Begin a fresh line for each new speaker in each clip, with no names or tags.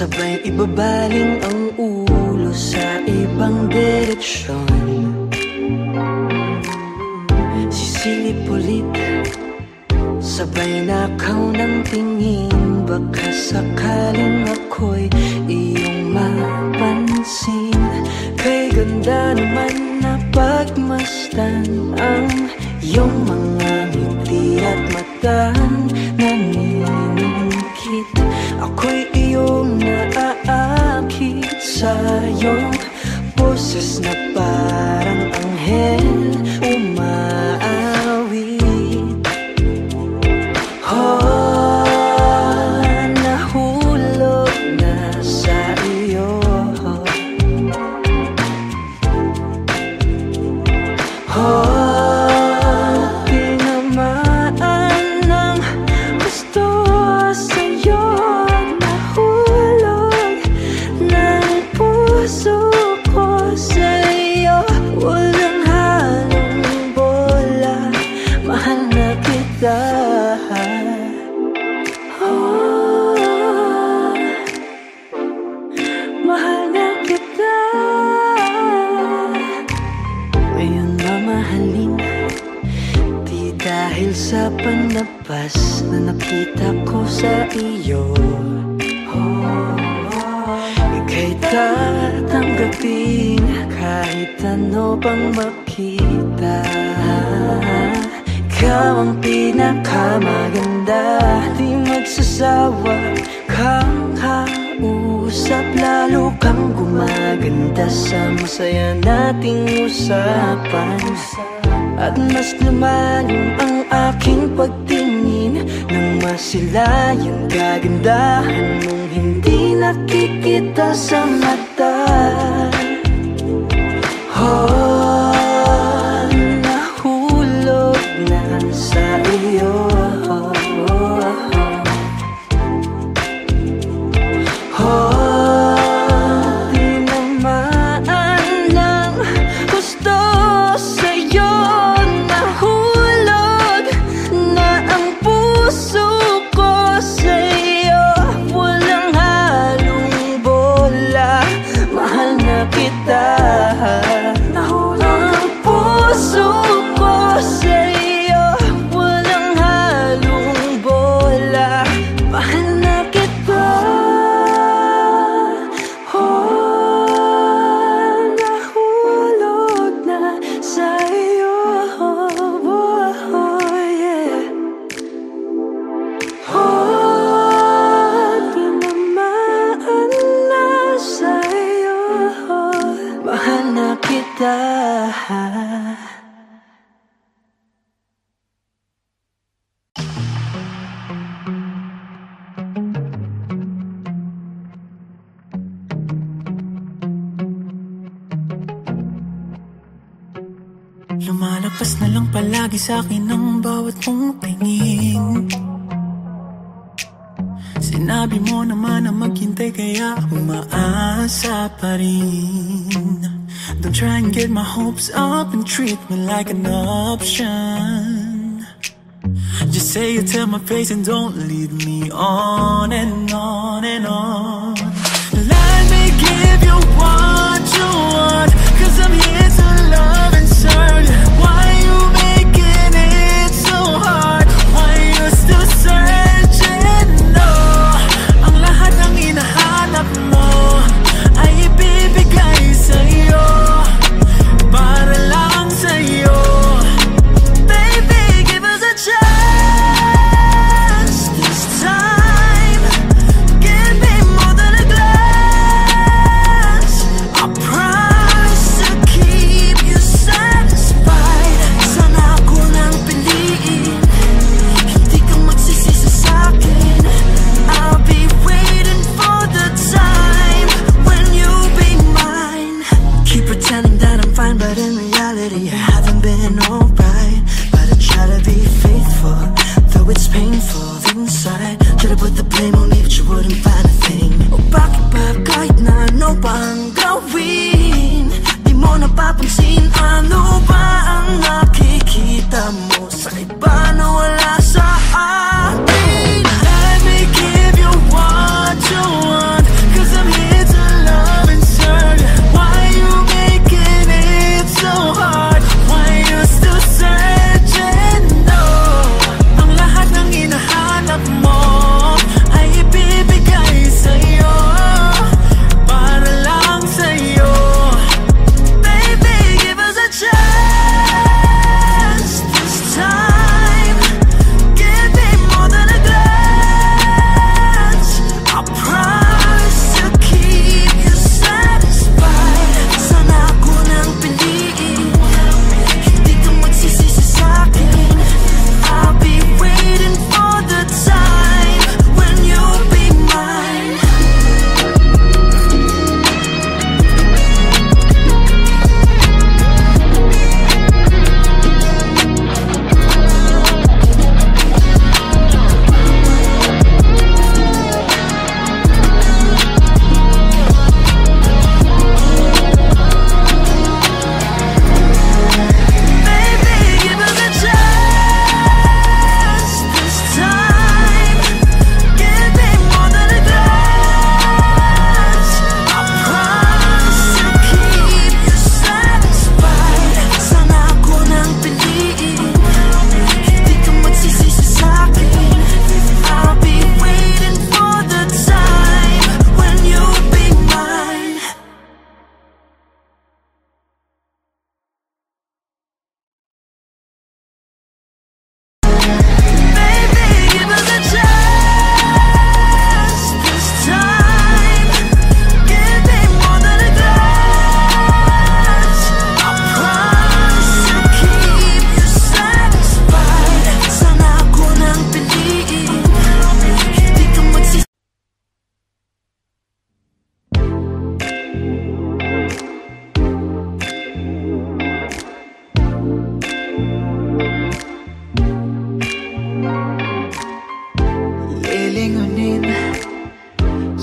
sabay ibabaling ang ulo sa ibang direksyon. Sisilip ulit, sabay nakaw ng tingin. Baka sakaling ako'y iyong mapansin. Kay ganda naman na pagmasdan ang iyong mga ngiti at mata naniningkit. Ako'y iyong naaakit sa iyong boses na parang anghel umaawit. Oh, nahulog na sa iyo. Oh, tinamaan ng gusto sa'yo. Nahulog ng puso ko sa'yo. Walang halong bola, mahal na kita. Oh, mahal na kita. Ngayon mamahalin, di dahil sa panlabas na nakita ko sa iyo. Ika'y tatanggapin kahit ano pang makita. Ikaw ang pinakamaganda, di magsasawa kang kausap. Lalo kang gumaganda sa masaya nating usapan. At mas lumalim ang aking pagtingin nang masilayan kagandahan mong hindi nakikita sa mata. Oh, nahulog na sa iyo. Oh, tinamaan ng gusto sa'yo. Nahulog na ang puso ko sa'yo. Walang halong bola, mahal na kita. Nahulog ang puso ko sa'yo. Walang halong bola, mahal na kita. Oh, nahulog na sa'yo. Oh, yeah. Oh, tinamaan na sa'yo. Mahal na kita.
Lumalagpas na lang palagi sa'kin ang bawat mong tingin. Sinabi mo naman na maghintay kaya umaasa pa rin. Don't try and get my hopes up and treat me like an option. Just say it to my face and don't lead me on and on and on. Let me give you what you want, 'cause I'm here to love and serve you. Why you making it so hard? Why you still searching? No, ang lahat ng hinahanap mo ay ibibigay sa'yo, para lang sa'yo. Baby, give us a chance this time.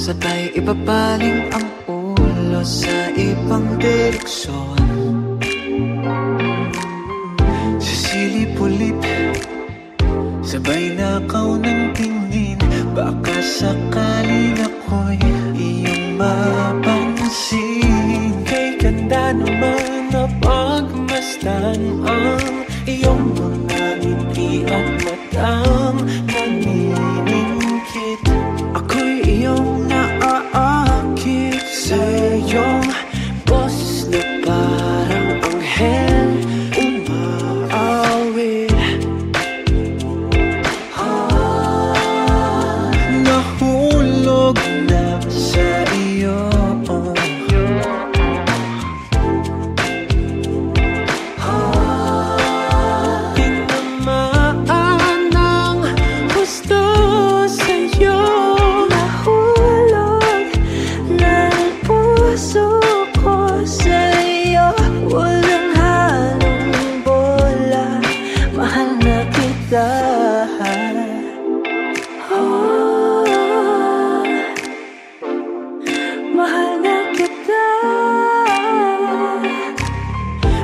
sabay ibabaling ang ulo sa ibang direksyon. Sisilip ulit, sabay nakaw ng tingin. Baka sakaling ako'y iyong mapansin. Kay ganda naman na pagmasdan ang iyong mga ngiti at matang naniningkit. Ako'y iyong naaakit sa iyong boses na parang anghel umaawit. Nahulog na sa iyo. Mahal na kita.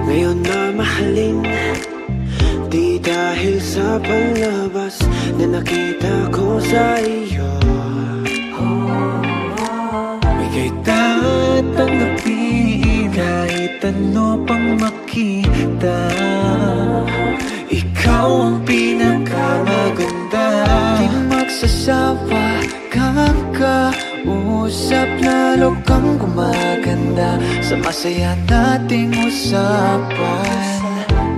Ngayon na mahalin, di dahil sa palabas na nakita ko sa iyo. Bigay tatanggapin kahit ano pang makita. Ikaw ang pinakamaganda. Di magsasawa kakausap, lalo kang gumaganda sa masaya nating usapan.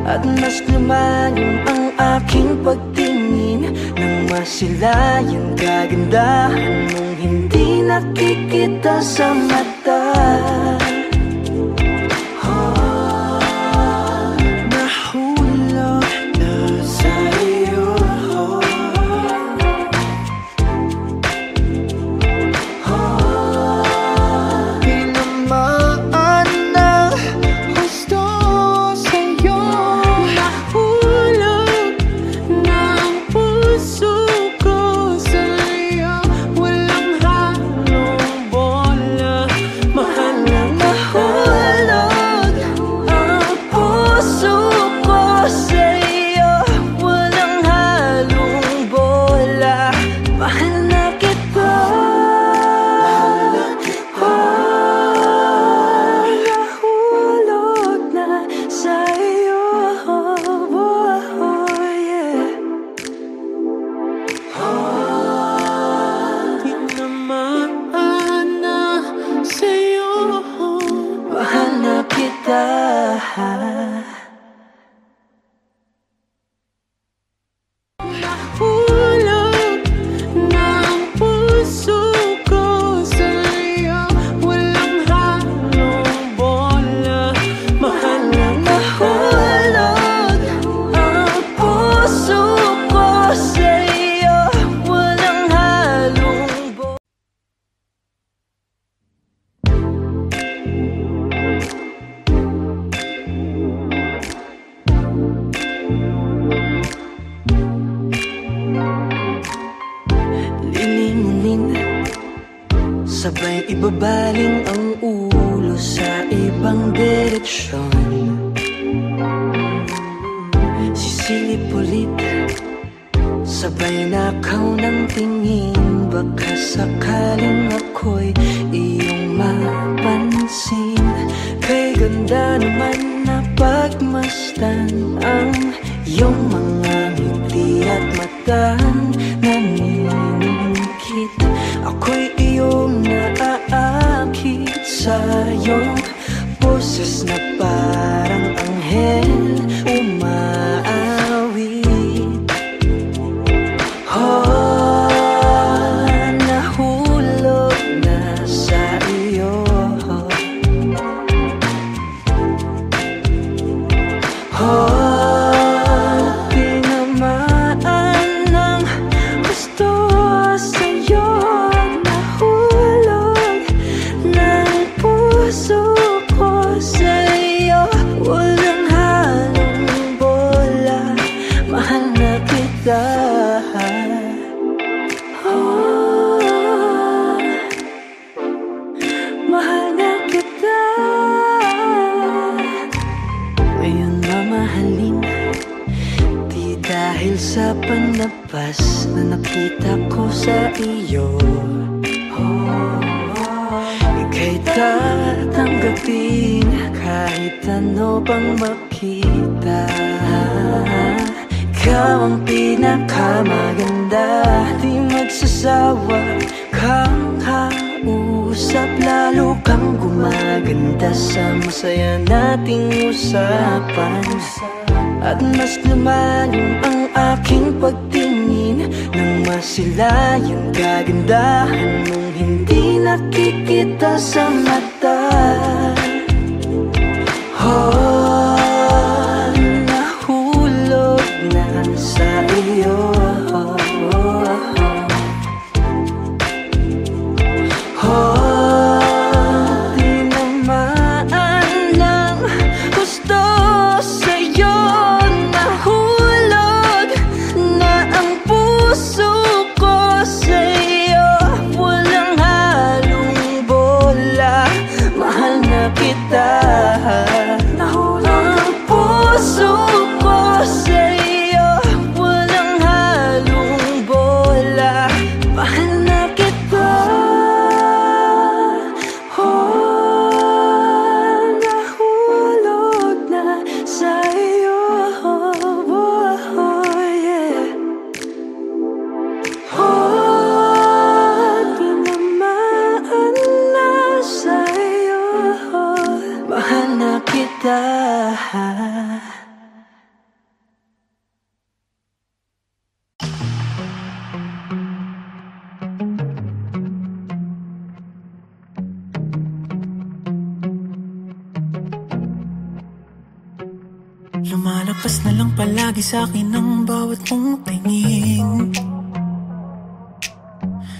At mas lumalim ang aking pagtingin nang masilayan kagandahan mong hindi nakikita sa mata. Sabay ibabaling ang ulo sa ibang direksyon. Sisilip ulit, sabay nakaw ng tingin. Baka sakaling ako'y iyong mapansin. Kay ganda naman na pagmasdan ang iyong mga ngiti at matang naniningkit. Ako'y iyong naaakit sa iyong boses na parang anghel umaawit. Nahulog na sa iyo. Tinamaan ng gusto sa'yo. Nahulog ng puso ko sa'yo.
nakita ko sa iyo. Ika'y tatanggapin kahit ano pang makita. Ikaw ang pinakamaganda, di magsasawa kang kausap. Lalo kang gumaganda sa masaya nating usapan. At mas lumalim ang aking pagtingin nang masilayang kagandahan mong hindi nakikita sa mata. Nahulog na sa iyo.
Lumalagpas na lang palagi sa'kin ang bawat mong tingin.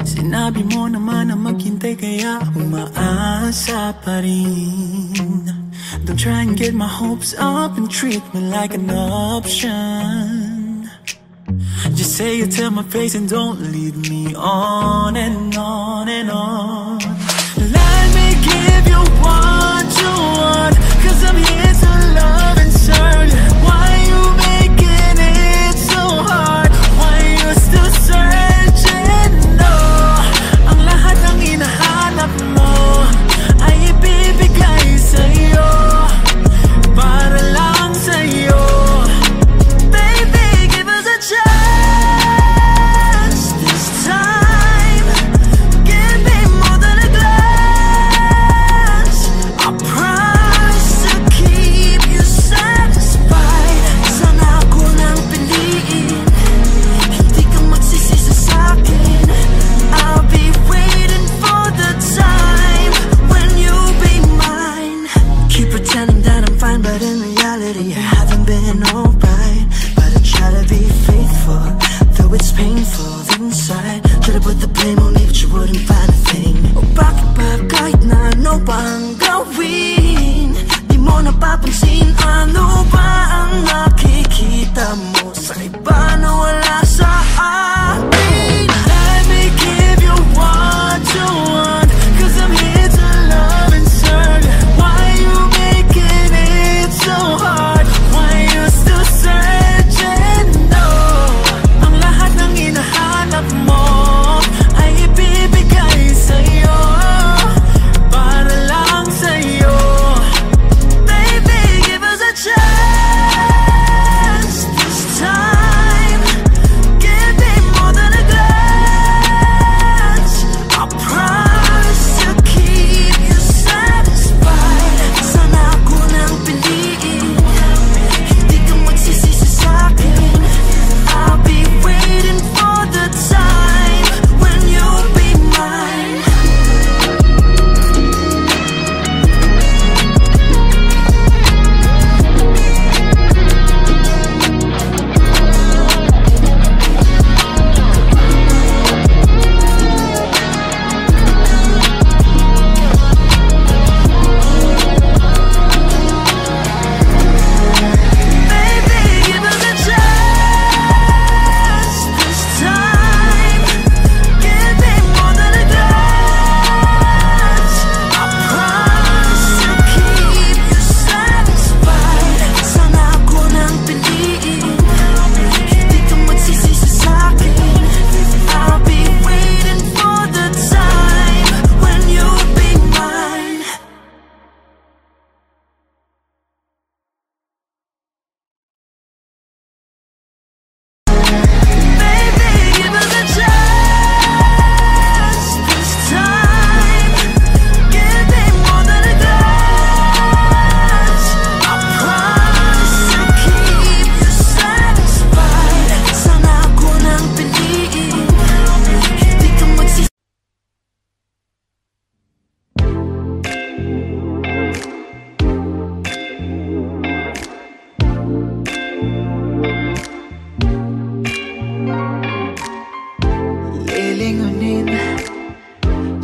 Sinabi mo naman na maghintay kaya umaasa pa rin. Don't try and get my hopes up and treat me like an option. Just say it to my face and don't lead me on and on and on. Let me give you what you want, 'cause I'm here to love and serve you. Why you making it so hard? Why you still searching? No, ang lahat ng hinahanap mo ay ibibigay sa'yo, para lang sa'yo. Baby, give us a chance this time. Give me more than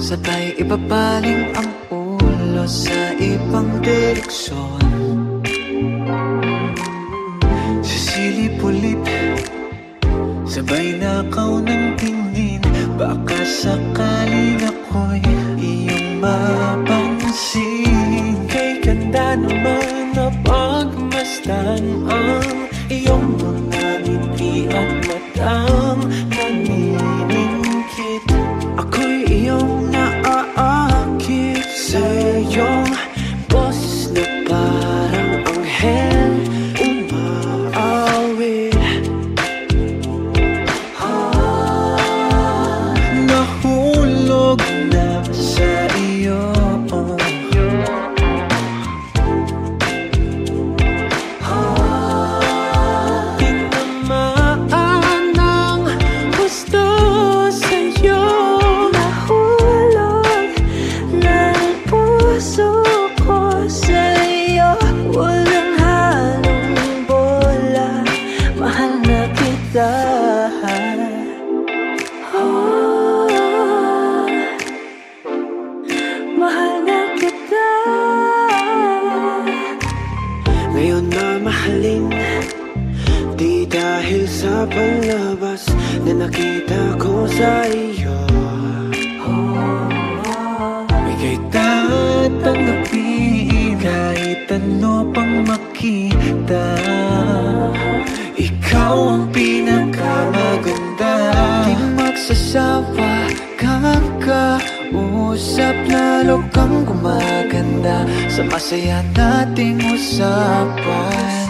Sabay ibabaling ang ulo sa ibang direksyon. Sisilip-ulit, sabay nakaw ng tingin. Baka sakaling ako'y iyong mapansin.
Kay ganda naman na pagmasdan ang iyong mga ngiti at matang naniningkit.
Ako'y iyong naaakit sa iyong boses na parang anghel umaawit. Nahulog na sa iyo.
Tinamaan ng gusto sa'yo.
Nahulog ng puso ko sa'yo. Walang halong bola, mahal na kita. Mahal na kita.
Ngayon na mahalin, di dahil sa panlabas na nakita ko sa iyo. Bigay tatanggapin kahit ano pang makita. Ikaw ang pinakamaganda. Di magsasawa, kakausap, lalo kang gumaganda sa masaya nating usapan.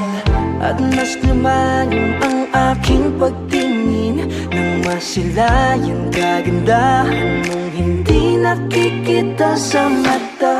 At mas lumalim ang aking pagtingin nang masilayan kagandahan mong hindi nakikita sa mata.